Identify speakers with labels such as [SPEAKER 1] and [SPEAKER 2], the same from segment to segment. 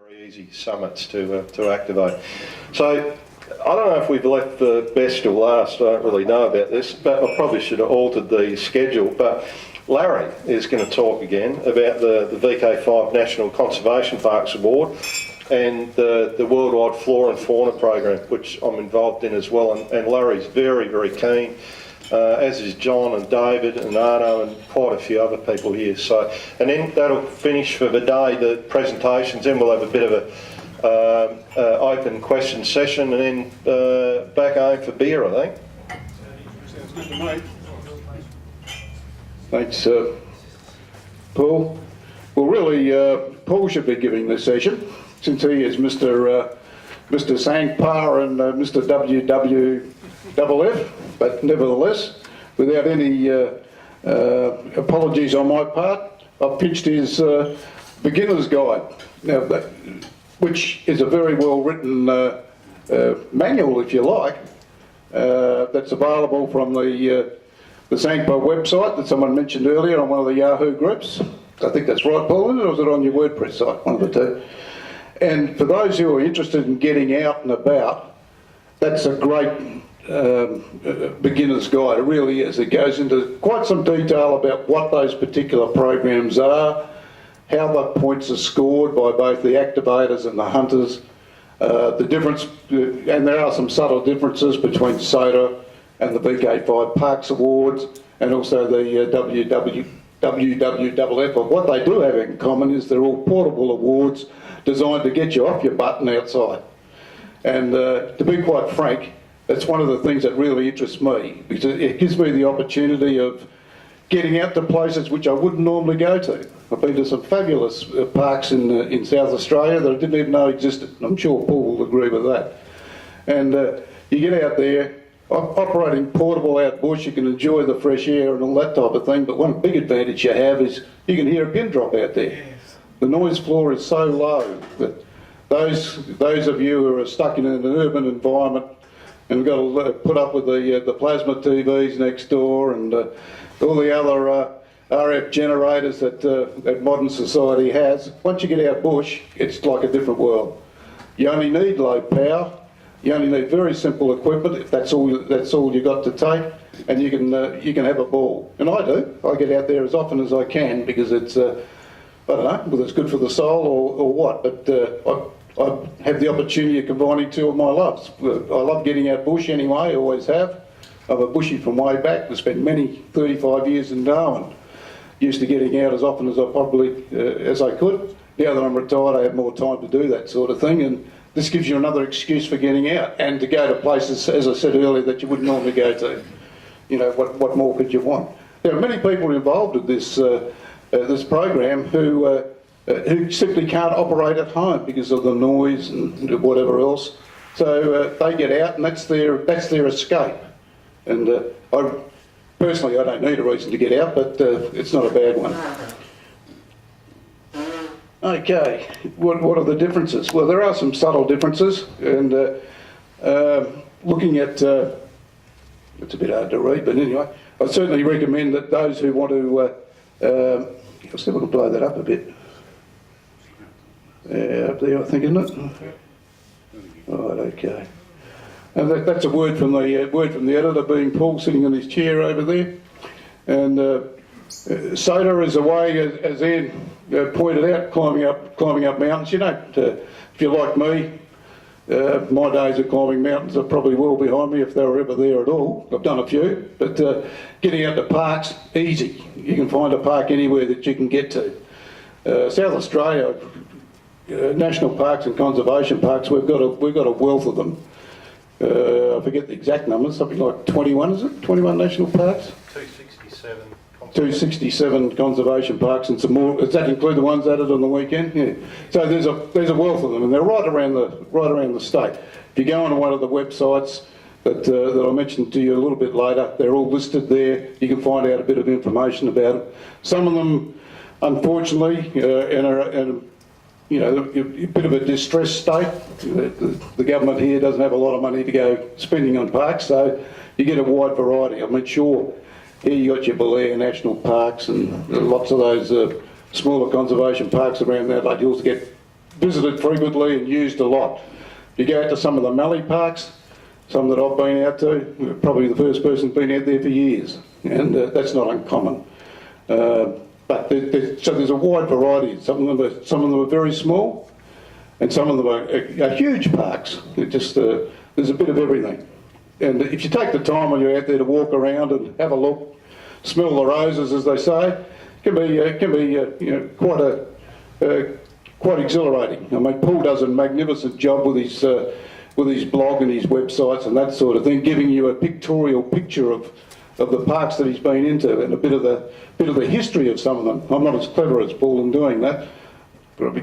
[SPEAKER 1] very easy summits to activate. So I don't know if we've left the best till last. I don't really know about this, but I probably should have altered the schedule. But Larry is going to talk again about the VK5 National Conservation Parks Award and the Worldwide Flora and Fauna program, which I'm involved in as well. And Larry's very, very keen, as is John and David and Arno and quite a few other people here. So, and then that'll finish for the day, the presentations. Then we'll have a bit of a open question session, and then back home for beer, I think.
[SPEAKER 2] Sounds good to me.
[SPEAKER 3] Thanks, Paul. Well, really, Paul should be giving this session, since he is Mr. Sangpar and Mr. WWFF, but nevertheless, without any apologies on my part, I've pitched his beginner's guide, now, which is a very well written manual, if you like, that's available from the Sangpar website that someone mentioned earlier on one of the Yahoo groups. I think that's right, Paul, isn't it? Or was it on your WordPress site? One of the two. And for those who are interested in getting out and about, that's a great beginner's guide. It really is. It goes into quite some detail about what those particular programs are, how the points are scored by both the activators and the hunters, the difference, and there are some subtle differences between SOTA and the VK5 Parks Awards, and also the WWFF. But what they do have in common is they're all portable awards designed to get you off your butt and outside. And to be quite frank, that's one of the things that really interests me, because it gives me the opportunity of getting out to places which I wouldn't normally go to. I've been to some fabulous parks in South Australia that I didn't even know existed. I'm sure Paul will agree with that. And you get out there, operating portable out bush, you can enjoy the fresh air and all that type of thing, but one big advantage you have is you can hear a pin drop out there. Yes. The noise floor is so low that those of you who are stuck in an urban environment and got to put up with the plasma TVs next door and all the other RF generators that modern society has, once you get out bush, it's like a different world. You only need low power. You only need very simple equipment, if that's all you got to take, and you can have a ball. And I do. I get out there as often as I can because it's I don't know whether it's good for the soul or what. But I have the opportunity of combining two of my loves. I love getting out bush anyway. I always have. I'm a bushie from way back. I spent many 35 years in Darwin. Used to getting out as often as I probably as I could. Now that I'm retired, I have more time to do that sort of thing. And this gives you another excuse for getting out and to go to places, as I said earlier, that you wouldn't normally go to. You know, what more could you want? There are many people involved in this this program who simply can't operate at home because of the noise and whatever else. So they get out, and that's their escape. And I don't need a reason to get out, but it's not a bad one. Okay, what are the differences? Well, there are some subtle differences, and looking at, it's a bit hard to read, but anyway, I certainly recommend that those who want to, I'll see if I can blow that up a bit. Up there, I think, isn't it? Right, okay. And that's a word from the editor, being Paul, sitting in his chair over there. And SOTA is a way, as Ian pointed out, climbing up mountains. You don't, if you're like me, my days of climbing mountains are probably well behind me if they were ever there at all. I've done a few, but getting out to parks, easy. You can find a park anywhere that you can get to. South Australia, national parks and conservation parks, we've got a wealth of them. I forget the exact numbers, something like 21, is it? 21 national parks? 267 conservation parks and some more. Does that include the ones added on the weekend? Yeah. So there's a wealth of them, and they're right around the state. If you go on one of the websites that I mentioned to you a little bit later, they're all listed there. You can find out a bit of information about it. Some of them, unfortunately, in a bit of a distressed state. The government here doesn't have a lot of money to go spending on parks, so you get a wide variety. I mean, sure, here you got your Belair National Parks and lots of those smaller conservation parks around there. Like, you also get visited frequently and used a lot. You go out to some of the Mallee parks, some that I've been out to, probably the first person's been out there for years, and that's not uncommon. But so there's a wide variety. Some of them are very small, and some of them are huge parks. There's a bit of everything. And if you take the time when you're out there to walk around and have a look, smell the roses, as they say, it can be quite exhilarating. I mean, Paul does a magnificent job with his blog and his websites and that sort of thing, giving you a pictorial picture of the parks that he's been into and a bit of the history of some of them. I'm not as clever as Paul in doing that. But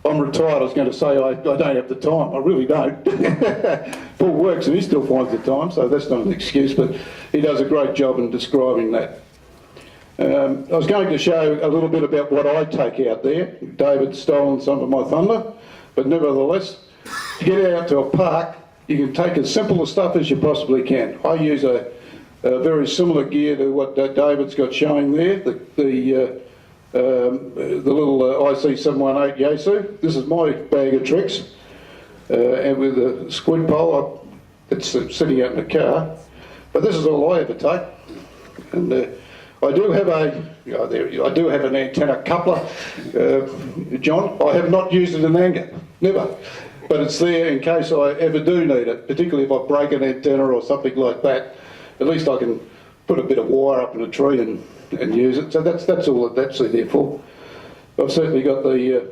[SPEAKER 3] I'm retired. I was going to say I don't have the time. I really don't. Paul works and he still finds the time, so that's not an excuse. But he does a great job in describing that. I was going to show a little bit about what I take out there. David's stolen some of my thunder, but nevertheless, to get out to a park, you can take as simple a stuff as you possibly can. I use a very similar gear to what David's got showing there, the little IC718 Yaesu. This is my bag of tricks, and with a squid pole, it's sitting out in the car. But this is all I ever take, and I do have an antenna coupler, John. I have not used it in anger, never. But it's there in case I ever do need it, particularly if I break an antenna or something like that. At least I can put a bit of wire up in a tree and use it. So that's all that's there for. I've certainly got the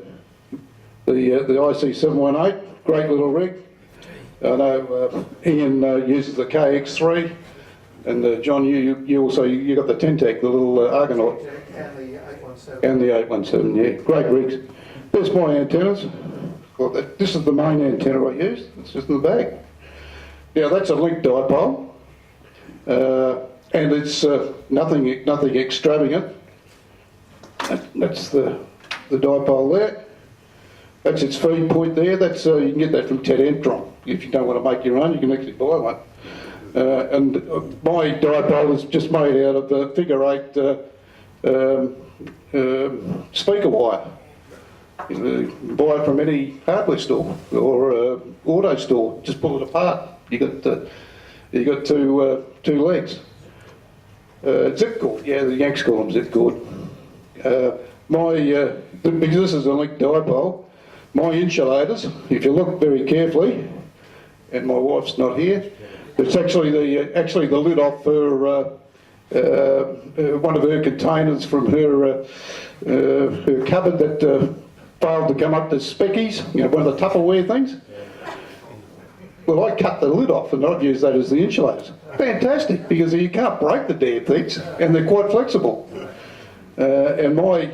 [SPEAKER 3] IC718, great little rig. I know Ian uses the KX3, and John, you also you got the Tentec, the little Argonaut,
[SPEAKER 4] and the 817.
[SPEAKER 3] and the 817. Yeah, great rigs. There's my antennas. Well, this is the main antenna I use. It's just in the bag. Now that's a link dipole, and it's nothing extravagant. That's the dipole there. That's its feed point there. That's you can get that from Ted Entron. If you don't want to make your own, you can actually buy one. And my dipole is just made out of figure 8 speaker wire. You buy it from any hardware store or auto store. Just pull it apart. You got two legs. Zip cord. Yeah, the Yanks call them zip cord. Because this is a link dipole, my insulators. If you look very carefully, and my wife's not here, it's actually the lid off her one of her containers from her cupboard that failed to come up to speckies, one of the Tupperware things. Well, I cut the lid off and I'd use that as the insulators. Fantastic, because you can't break the damn things and they're quite flexible. And my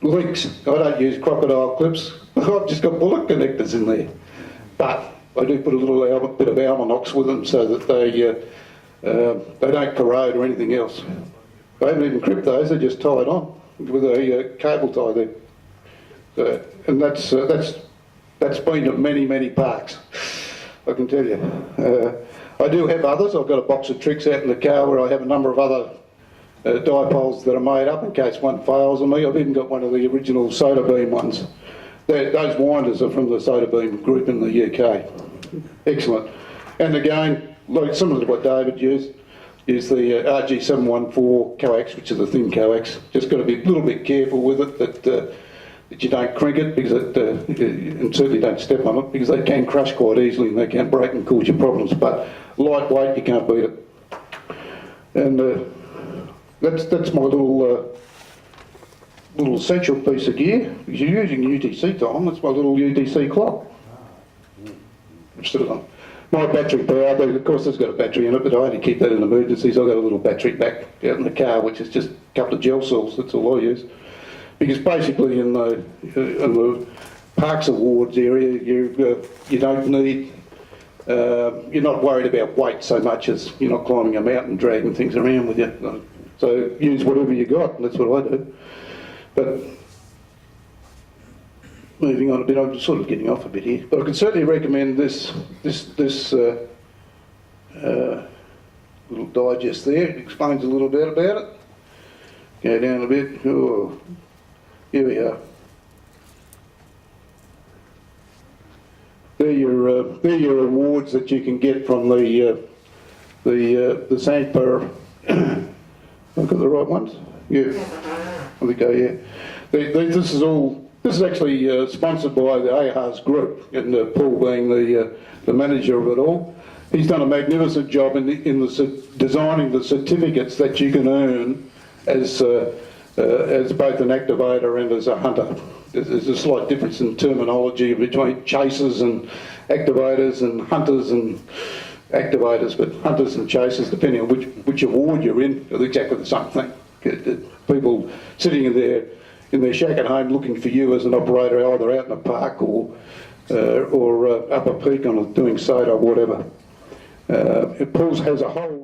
[SPEAKER 3] links, I don't use crocodile clips, I've just got bullet connectors in there. But I do put a little bit of Almanox with them so that they don't corrode or anything else. I haven't even crimped those, they're just tied on with a cable tie there. And that's been at many parks, I can tell you. I do have others. I've got a box of tricks out in the car where I have a number of other dipoles that are made up in case one fails on me. I've even got one of the original Soda Beam ones. Those winders are from the Soda Beam group in the UK. Excellent. And again, like similar to what David used the RG714 coax, which is a thin coax. Just got to be a little bit careful with it that you don't crank it, because and certainly don't step on it, because they can crush quite easily and they can break and cause you problems. But lightweight, you can't beat it. And that's my little essential piece of gear. If you're using UTC time, that's my little UTC clock. Instead of my battery power, of course it's got a battery in it, but I only keep that in emergencies. I've got a little battery back out in the car, which is just a couple of gel cells. That's all I use. Because basically in the Parks Awards area, you don't need, you're not worried about weight so much as you're not climbing a mountain dragging things around with you. So use whatever you got, and that's what I do. But moving on a bit, I'm sort of getting off a bit here, but I can certainly recommend this little digest there. It explains a little bit about it. Go down a bit. Oh, here we are. they're your awards that you can get from the Sandpur. I've got the right ones? Yeah. There we go, yeah. This is actually sponsored by the AHA's group, and Paul being the manager of it all. He's done a magnificent job in designing the certificates that you can earn as both an activator and as a hunter. There's a slight difference in terminology between chasers and activators and hunters and activators, but hunters and chasers, depending on which award you're in, are exactly the same thing. People sitting in their shack at home looking for you as an operator, either out in a park or up a peak on doing SOTA or whatever. Paul's has a whole